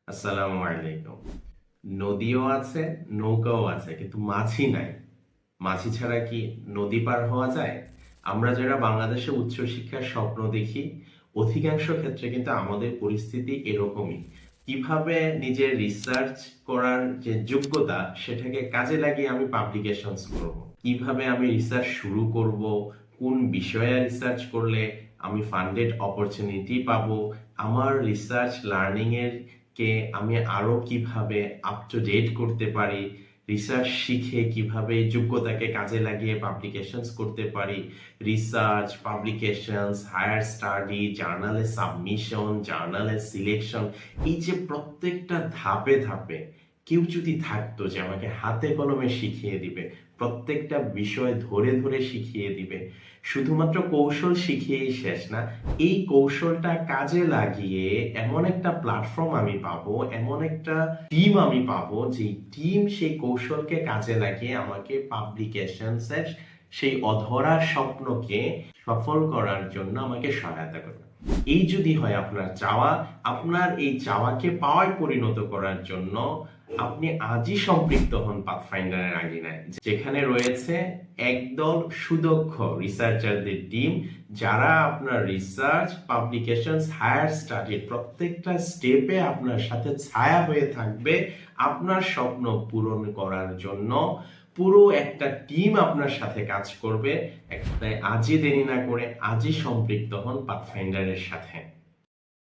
আসসালামু আলাইকুম। নদীও আছে, নৌকাও আছে, কিন্তু মাঝি নাই। মাঝি ছাড়া কি নদী পার হওয়া যায়? আমরা যারা বাংলাদেশে উচ্চশিক্ষার স্বপ্ন দেখি, অধিকাংশ ক্ষেত্রে কিন্তু আমাদের পরিস্থিতি এরকমই। কিভাবে নিজের রিসার্চ করার যে যোগ্যতা, সেটাকে কাজে লাগিয়ে আমি পাবলিকেশনস করব? কিভাবে আমি রিসার্চ শুরু করব? কোন বিষয়ে রিসার্চ করলে আমি ফান্ডেড অপরচুনিটি পাবো? আমার রিসার্চ লার্নিং এর কে আমি আরো কিভাবে আপ টু ডেট করতে পারি, রিসার্চ শিখে কিভাবে এই যোগ্যতাকে কাজে লাগিয়ে পাবলিকেশনস করতে পারি, রিসার্চ, পাবলিকেশনস, হায়ার স্টাডি, জার্নালে সাবমিশন, জার্নালে সিলেকশন, এই যে প্রত্যেকটা ধাপে ধাপে কেউ যদি থাকতো যে আমাকে হাতে কলমে শিখিয়ে দিবে, প্রত্যেকটা বিষয় ধরে ধরে শিখিয়ে দিবে, শুধুমাত্র কৌশল শিখিয়েই শেষ না, এই কৌশলটা কাজে লাগিয়ে এমন একটা প্ল্যাটফর্ম আমি পাবো, এমন একটা টিম আমি পাবো, যে টিম সেই কৌশলকে কাজে লাগিয়ে আমাকে পাবলিকেশনসের সেই অধরা স্বপ্নকে সফল করার জন্য আমাকে সহায়তা করবে। এই যদি হয় আপনার চাওয়া, আপনার এই চাওয়াকে পাওয়ায় পরিণত করার জন্য আপনি আজই সম্পৃক্ত হন পাথফাইন্ডারের আঙিনায়, যেখানে রয়েছে একদল সুদক্ষ রিসার্চারদের টিম, যারা আপনার রিসার্চ, পাবলিকেশনস, হায়ার স্টাডির প্রত্যেকটা স্টেপে আপনার সাথে ছায়া হয়ে থাকবে আপনার স্বপ্ন পূরণ করার জন্য। পুরো একটা টিম আপনার সাথে কাজ করবে। তাই আজই দেরি না করে আজই সম্পৃক্ত হন পাথফাইন্ডারের সাথে।